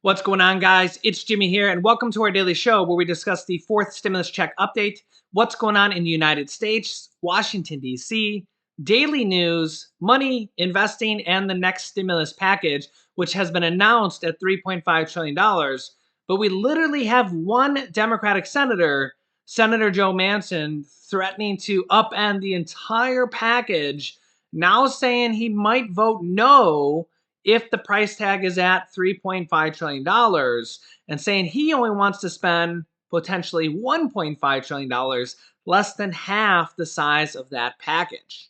What's going on, guys? It's Jimmy here, and welcome to our daily show where we discuss the fourth stimulus check update, what's going on in the United States, Washington, D.C., daily news, money, investing, and the next stimulus package, which has been announced at $3.5 trillion. But we literally have one Democratic senator, Senator Joe Manchin, threatening to upend the entire package, now saying he might vote no if the price tag is at $3.5 trillion, and saying he only wants to spend potentially $1.5 trillion, less than half the size of that package.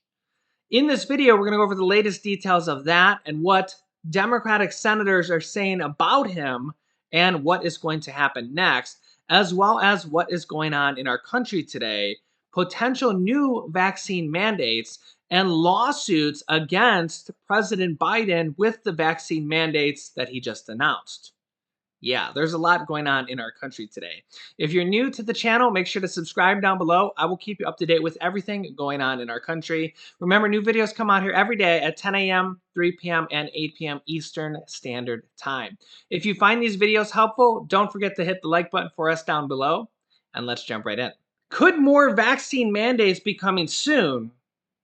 In this video, we're going to go over the latest details of that and what Democratic senators are saying about him and what is going to happen next, as well as what is going on in our country today, potential new vaccine mandates, and lawsuits against President Biden with the vaccine mandates that he just announced. Yeah, there's a lot going on in our country today. If you're new to the channel, make sure to subscribe down below. I will keep you up to date with everything going on in our country. Remember, new videos come out here every day at 10 a.m., 3 p.m., and 8 p.m. Eastern Standard Time. If you find these videos helpful, don't forget to hit the like button for us down below, and let's jump right in. Could more vaccine mandates be coming soon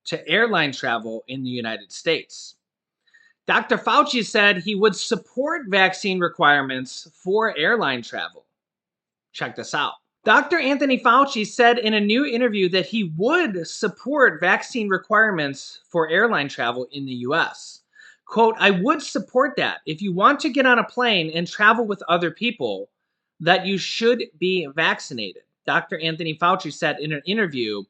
to airline travel in the United States? Dr. Fauci said he would support vaccine requirements for airline travel. Check this out. Dr. Anthony Fauci said in a new interview that he would support vaccine requirements for airline travel in the US. Quote, I would support that. If you want to get on a plane and travel with other people, that you should be vaccinated. Dr. Anthony Fauci said in an interview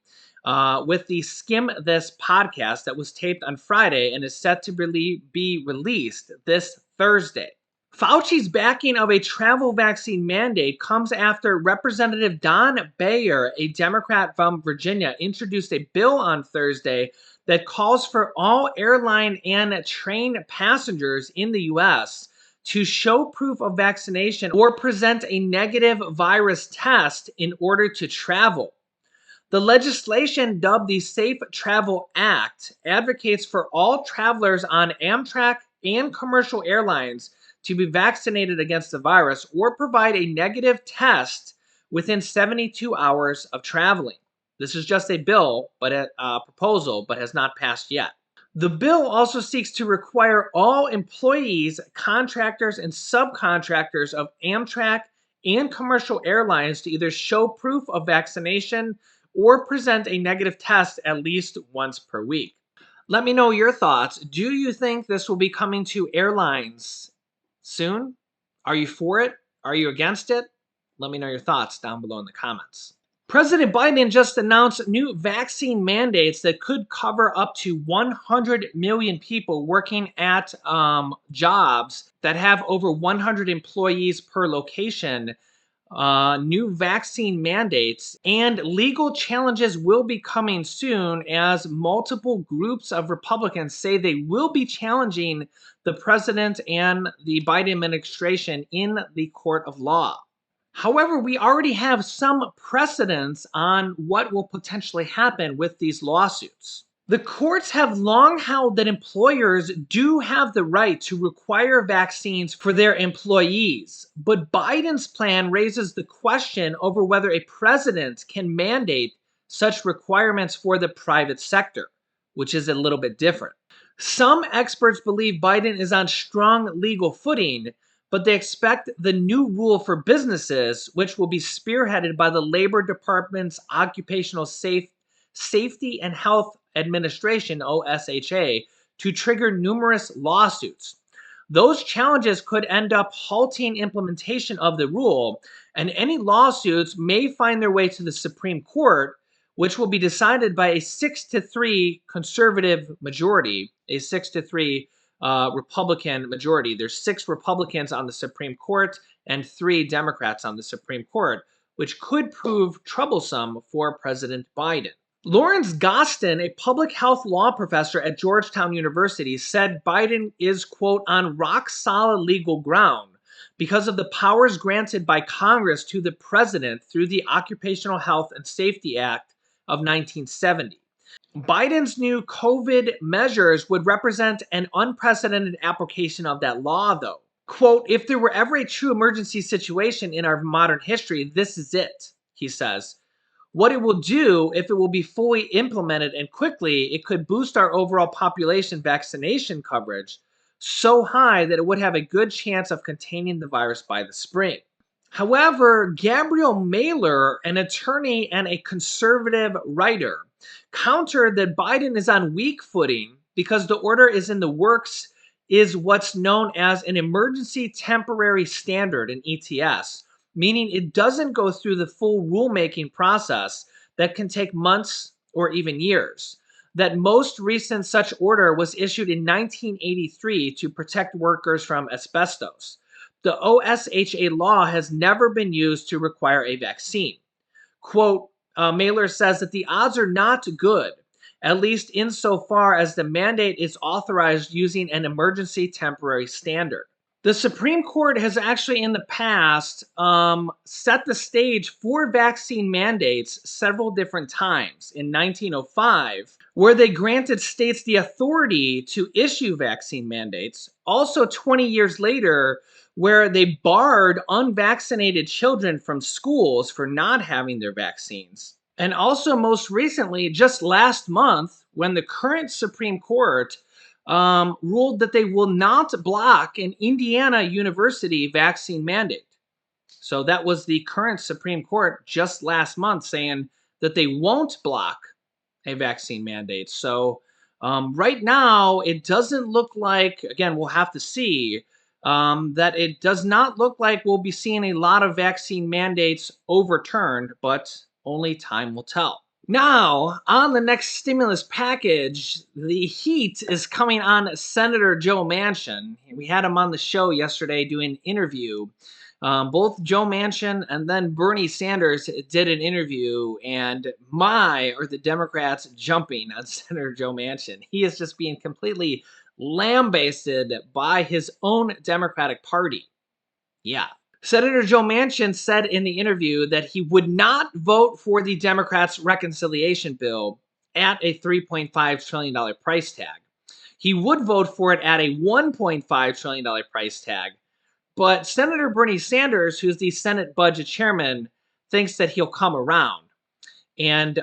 with the Skim This podcast that was taped on Friday and is set to be released this Thursday. Fauci's backing of a travel vaccine mandate comes after Representative Don Bayer, a Democrat from Virginia, introduced a bill on Thursday that calls for all airline and train passengers in the U.S. to show proof of vaccination or present a negative virus test in order to travel. The legislation, dubbed the Safe Travel Act, advocates for all travelers on Amtrak and commercial airlines to be vaccinated against the virus or provide a negative test within 72 hours of traveling. This is just a bill, but a proposal, but has not passed yet. The bill also seeks to require all employees, contractors, and subcontractors of Amtrak and commercial airlines to either show proof of vaccination or present a negative test at least once per week. Let me know your thoughts. Do you think this will be coming to airlines soon? Are you for it? Are you against it? Let me know your thoughts down below in the comments. President Biden just announced new vaccine mandates that could cover up to 100 million people working at jobs that have over 100 employees per location. New vaccine mandates and legal challenges will be coming soon as multiple groups of Republicans say they will be challenging the president and the Biden administration in the court of law. However, we already have some precedents on what will potentially happen with these lawsuits. The courts have long held that employers do have the right to require vaccines for their employees, but Biden's plan raises the question over whether a president can mandate such requirements for the private sector, which is a little bit different. Some experts believe Biden is on strong legal footing, but they expect the new rule for businesses, which will be spearheaded by the Labor Department's Occupational Safety and Health Administration, OSHA, to trigger numerous lawsuits. Those challenges could end up halting implementation of the rule, and any lawsuits may find their way to the Supreme Court, which will be decided by a 6-3 conservative majority, a 6-3 Republican majority. There's 6 Republicans on the Supreme Court and 3 Democrats on the Supreme Court, which could prove troublesome for President Biden. Lawrence Gostin, a public health law professor at Georgetown University, said Biden is, quote, on rock-solid legal ground because of the powers granted by Congress to the president through the Occupational Health and Safety Act of 1970. Biden's new COVID measures would represent an unprecedented application of that law, though. Quote, if there were ever a true emergency situation in our modern history, this is it, he says. What it will do, if it will be fully implemented and quickly, it could boost our overall population vaccination coverage so high that it would have a good chance of containing the virus by the spring. However, Gabriel Mailer, an attorney and a conservative writer, countered that Biden is on weak footing because the order is in the works is what's known as an emergency temporary standard, an ETS, meaning it doesn't go through the full rulemaking process that can take months or even years. That most recent such order was issued in 1983 to protect workers from asbestos. The OSHA law has never been used to require a vaccine. Quote, Mailer says that the odds are not good, at least insofar as the mandate is authorized using an emergency temporary standard. The Supreme Court has actually in the past set the stage for vaccine mandates several different times. In 1905, where they granted states the authority to issue vaccine mandates. Also 20 years later, where they barred unvaccinated children from schools for not having their vaccines. And also most recently, just last month, when the current Supreme Court ruled that they will not block an Indiana University vaccine mandate. So that was the current Supreme Court just last month saying that they won't block a vaccine mandate. So right now, it doesn't look like, again, we'll have to see, that it does not look like we'll be seeing a lot of vaccine mandates overturned, but only time will tell. Now, on the next stimulus package, the heat is coming on Senator Joe Manchin. We had him on the show yesterday doing an interview. Both Joe Manchin and then Bernie Sanders did an interview, and are the Democrats jumping on Senator Joe Manchin. He is just being completely lambasted by his own Democratic Party. Yeah. Senator Joe Manchin said in the interview that he would not vote for the Democrats' reconciliation bill at a $3.5 trillion price tag. He would vote for it at a $1.5 trillion price tag. But Senator Bernie Sanders, who's the Senate budget chairman, thinks that he'll come around. And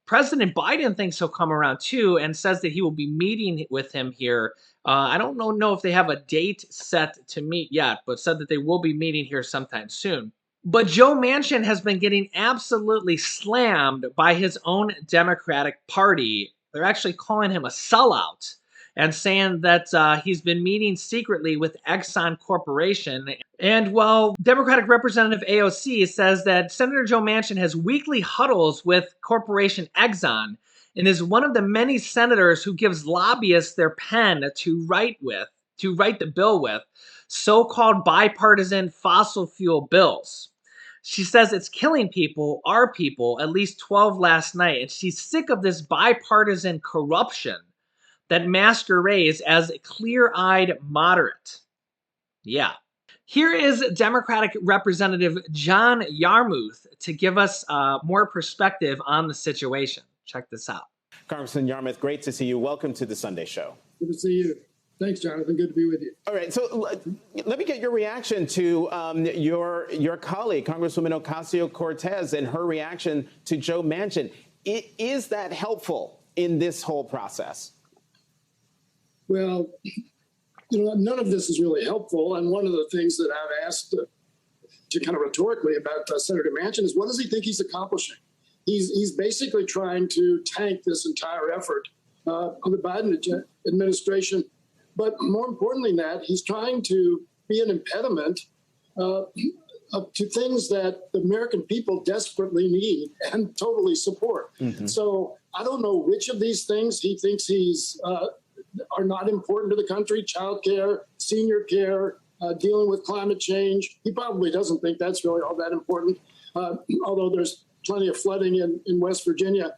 President Biden thinks he'll come around too and says that he will be meeting with him here. I don't know if they have a date set to meet yet, but said that they will be meeting here sometime soon. But Joe Manchin has been getting absolutely slammed by his own Democratic Party. They're actually calling him a sellout and saying that he's been meeting secretly with Exxon Corporation. And while Democratic Representative AOC says that Senator Joe Manchin has weekly huddles with Corporation Exxon and is one of the many senators who gives lobbyists their pen to write the bill with, so-called bipartisan fossil fuel bills. She says it's killing people, our people, at least 12 last night, and she's sick of this bipartisan corruption that masquerades as a clear-eyed moderate. Yeah. Here is Democratic Representative John Yarmuth to give us more perspective on the situation. Check this out. Congressman Yarmuth, great to see you. Welcome to the Sunday Show. Good to see you. Thanks, Jonathan. Good to be with you. All right. So let me get your reaction to your colleague, Congresswoman Ocasio-Cortez, and her reaction to Joe Manchin. Is that helpful in this whole process? Well, none of this is really helpful. And one of the things that I've asked to kind of rhetorically about Senator Manchin is, what does he think he's accomplishing? He's basically trying to tank this entire effort on the Biden administration. But more importantly than that, he's trying to be an impediment to things that the American people desperately need and totally support. Mm-hmm. So I don't know which of these things he thinks are not important to the country: childcare, senior care, dealing with climate change. He probably doesn't think that's really all that important, although there's plenty of flooding in West Virginia.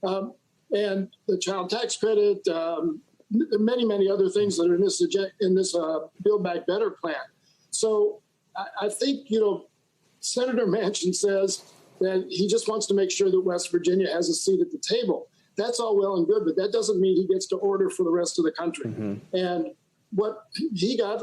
And the child tax credit, many, many other things that are in this Build Back Better plan. So I think, Senator Manchin says that he just wants to make sure that West Virginia has a seat at the table. That's all well and good, but that doesn't mean he gets to order for the rest of the country. Mm-hmm. And what he got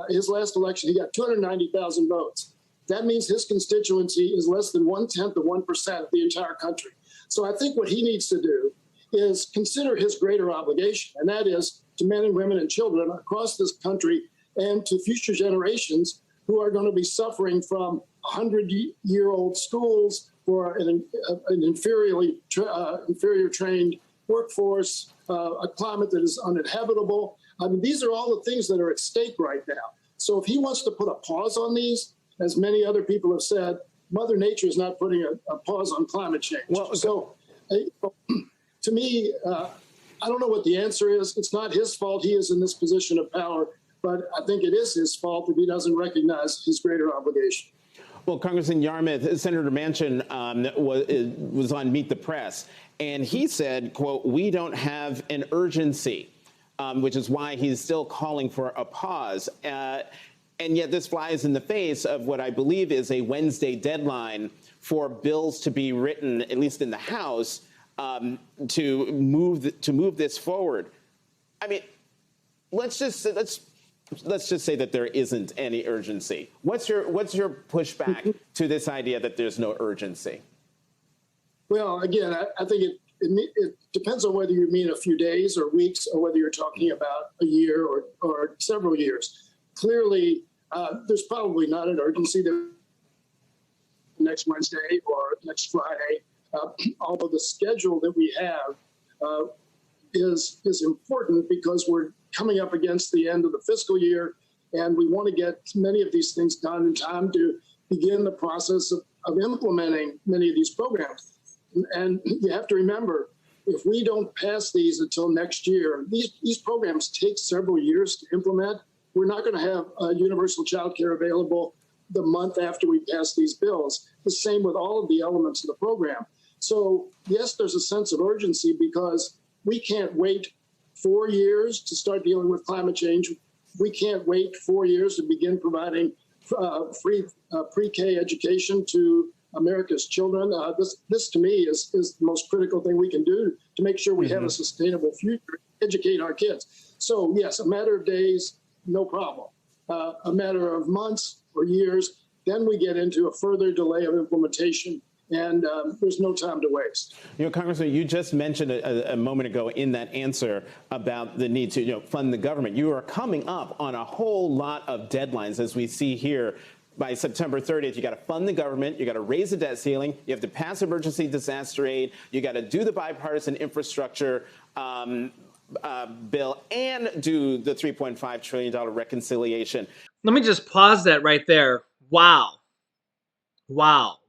his last election, he got 290,000 votes. That means his constituency is less than 1/10 of 1% of the entire country. So I think what he needs to do is consider his greater obligation, and that is to men and women and children across this country and to future generations who are going to be suffering from 100-year-old schools for an inferior trained workforce, a climate that is uninhabitable. I mean, these are all the things that are at stake right now. So if he wants to put a pause on these, as many other people have said, Mother Nature is not putting a pause on climate change. Well, so to me, I don't know what the answer is. It's not his fault he is in this position of power, but I think it is his fault if he doesn't recognize his greater obligation. Well, Congressman Yarmouth, Senator Manchin was on Meet the Press, and he said, quote, "We don't have an urgency," which is why he's still calling for a pause. And yet this flies in the face of what I believe is a Wednesday deadline for bills to be written, at least in the House, to move this forward. I mean, let's just say that there isn't any urgency. What's your pushback to this idea that there's no urgency? Well, again, I think it depends on whether you mean a few days or weeks or whether you're talking about a year or several years. Clearly, there's probably not an urgency that next Wednesday or next Friday, although the schedule that we have is important because we're coming up against the end of the fiscal year, and we want to get many of these things done in time to begin the process of implementing many of these programs. And you have to remember, if we don't pass these until next year, these programs take several years to implement. We're not going to have universal child care available the month after we pass these bills. The same with all of the elements of the program. So, yes, there's a sense of urgency because we can't wait 4 years to start dealing with climate change. We can't wait 4 years to begin providing free pre-K education to America's children. This to me is the most critical thing we can do to make sure we have a sustainable future, educate our kids. So, yes, a matter of days, no problem. A matter of months or years, then we get into a further delay of implementation, and there's no time to waste. You know, Congressman, you just mentioned a moment ago in that answer about the need to fund the government. You are coming up on a whole lot of deadlines, as we see here. By September 30th, you got to fund the government, you got to raise the debt ceiling, you have to pass emergency disaster aid, you got to do the bipartisan infrastructure bill, and do the $3.5 trillion reconciliation. Let me just pause that right there. Wow.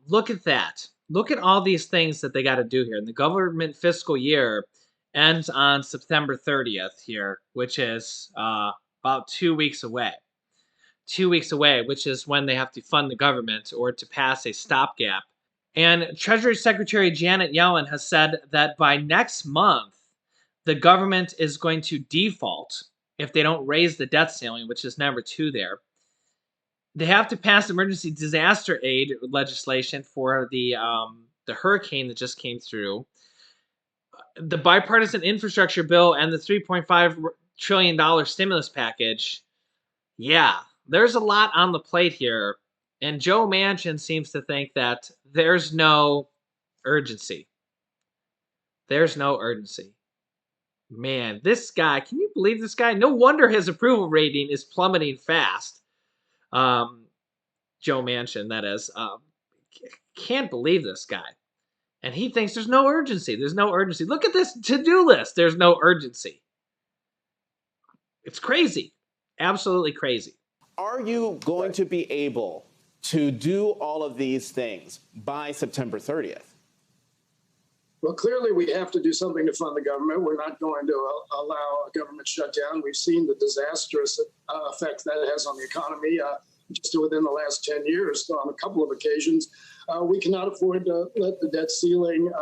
Look at that. Look at all these things that they got to do here. And the government fiscal year ends on September 30th here, which is about 2 weeks away. 2 weeks away, which is when they have to fund the government or to pass a stopgap. And Treasury Secretary Janet Yellen has said that by next month, the government is going to default if they don't raise the debt ceiling, which is number 2 there. They have to pass emergency disaster aid legislation for the hurricane that just came through. The bipartisan infrastructure bill and the $3.5 trillion stimulus package. Yeah, there's a lot on the plate here. And Joe Manchin seems to think that there's no urgency. There's no urgency. Man, this guy, can you believe this guy? No wonder his approval rating is plummeting fast. Joe Manchin, that is. Can't believe this guy. And he thinks there's no urgency. There's no urgency. Look at this to-do list. There's no urgency. It's crazy. Absolutely crazy. Are you going to be able to do all of these things by September 30th? Well, clearly we have to do something to fund the government. We're not going to allow a government shutdown. We've seen the disastrous effect that it has on the economy just within the last 10 years on a couple of occasions. We cannot afford to let the debt ceiling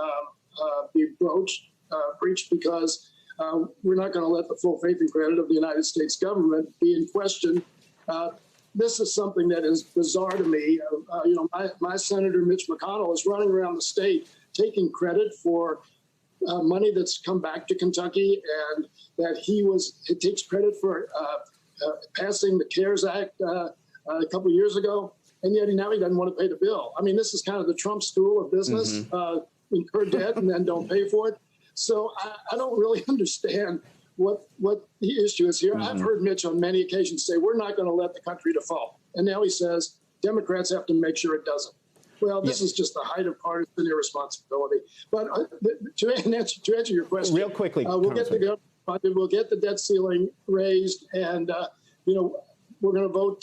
be breached because we're not going to let the full faith and credit of the United States government be in question. This is something that is bizarre to me. My Senator Mitch McConnell is running around the state taking credit for money that's come back to Kentucky, and that he takes credit for passing the CARES Act a couple of years ago, and yet now he doesn't want to pay the bill. I mean, this is kind of the Trump school of business: incur debt and then don't pay for it. So I don't really understand what the issue is here. I've heard Mitch on many occasions say we're not going to let the country default, and now he says Democrats have to make sure it doesn't. Well, this is just the height of partisan irresponsibility. But to answer your question, real quickly, we'll get the government funded, we'll get the debt ceiling raised, and we're going to vote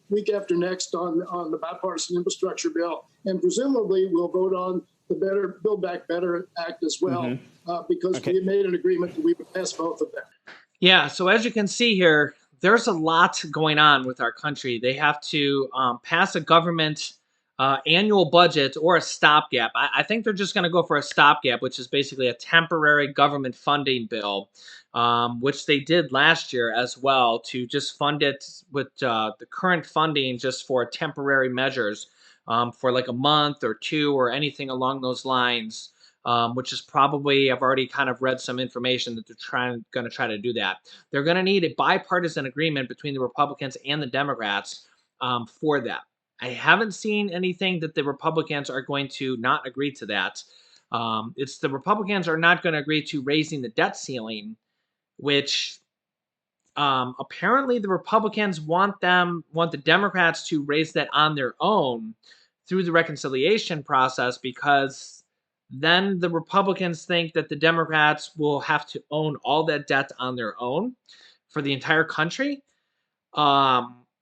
week after next on the bipartisan infrastructure bill, and presumably we'll vote on the Build Back Better Act as well, because we made an agreement that we would pass both of them. Yeah, so as you can see here, there's a lot going on with our country. They have to pass a government annual budget or a stopgap. I think they're just going to go for a stopgap, which is basically a temporary government funding bill, which they did last year as well, to just fund it with the current funding just for temporary measures for like a month or two or anything along those lines. Which is probably, I've already kind of read some information that they're going to try to do that. They're going to need a bipartisan agreement between the Republicans and the Democrats for that. I haven't seen anything that the Republicans are going to not agree to that. It's the Republicans are not going to agree to raising the debt ceiling, which apparently the Republicans want the Democrats to raise that on their own through the reconciliation process, because then the Republicans think that the Democrats will have to own all that debt on their own for the entire country,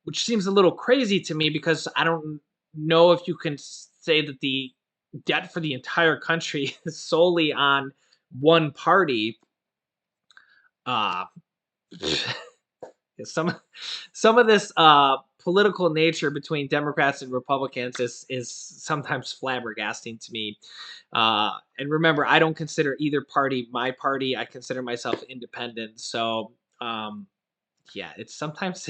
which seems a little crazy to me, because I don't know if you can say that the debt for the entire country is solely on one party. Some of this political nature between Democrats and Republicans is sometimes flabbergasting to me. And remember, I don't consider either party my party. I consider myself independent. So yeah, it's sometimes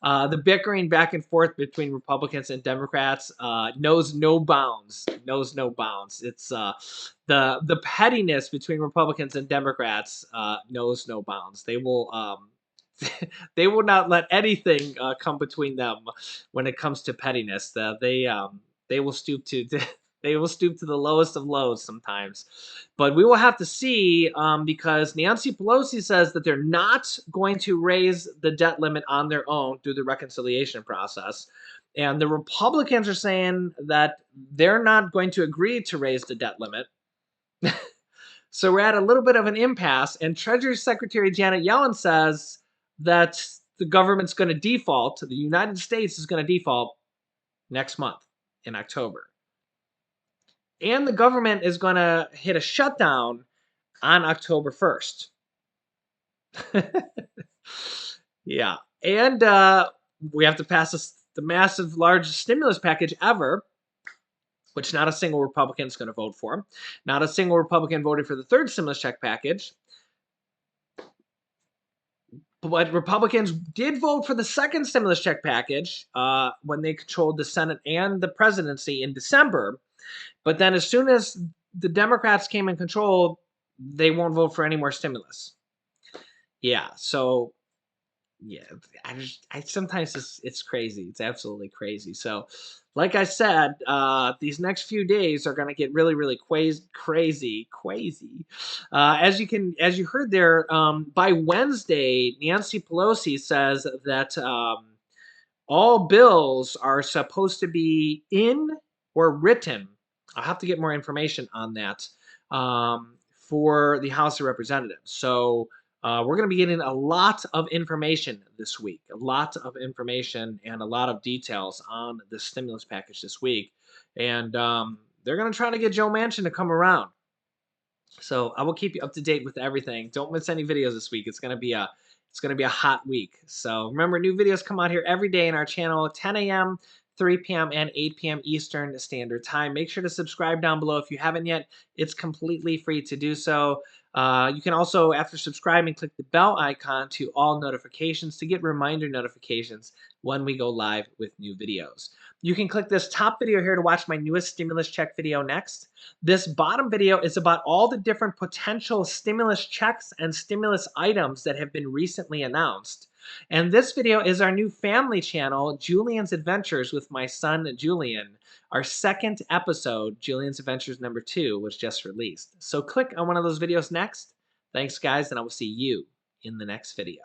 the bickering back and forth between Republicans and Democrats knows no bounds. Knows no bounds. It's the pettiness between Republicans and Democrats knows no bounds. They will. They will not let anything come between them when it comes to pettiness. They will stoop to they will stoop to the lowest of lows sometimes. But we will have to see, because Nancy Pelosi says that they're not going to raise the debt limit on their own through the reconciliation process. And the Republicans are saying that they're not going to agree to raise the debt limit. So we're at a little bit of an impasse. And Treasury Secretary Janet Yellen says that the government's going to default, the United States is going to default next month in October. And the government is going to hit a shutdown on October 1st. Yeah. And we have to pass the massive, largest stimulus package ever, which not a single Republican is going to vote for. Not a single Republican voted for the third stimulus check package. But Republicans did vote for the second stimulus check package when they controlled the Senate and the presidency in December. But then as soon as the Democrats came in control, they won't vote for any more stimulus. Yeah, so yeah, I sometimes it's crazy. It's absolutely crazy. So, like I said, these next few days are going to get really, really crazy. As you heard there, by Wednesday, Nancy Pelosi says that all bills are supposed to be in or written. I'll have to get more information on that for the House of Representatives. So we're going to be getting a lot of information this week, a lot of information and a lot of details on the stimulus package this week. And they're going to try to get Joe Manchin to come around. So I will keep you up to date with everything. Don't miss any videos this week. It's going to be a hot week. So remember, new videos come out here every day in our channel, 10 a.m., 3 p.m. and 8 p.m. Eastern Standard Time. Make sure to subscribe down below if you haven't yet. It's completely free to do so. You can also, after subscribing, click the bell icon to all notifications to get reminder notifications when we go live with new videos. You can click this top video here to watch my newest stimulus check video next. This bottom video is about all the different potential stimulus checks and stimulus items that have been recently announced. And this video is our new family channel, Julian's Adventures with my son, Julian. Our second episode, Julian's Adventures number 2, was just released. So click on one of those videos next. Thanks, guys, and I will see you in the next video.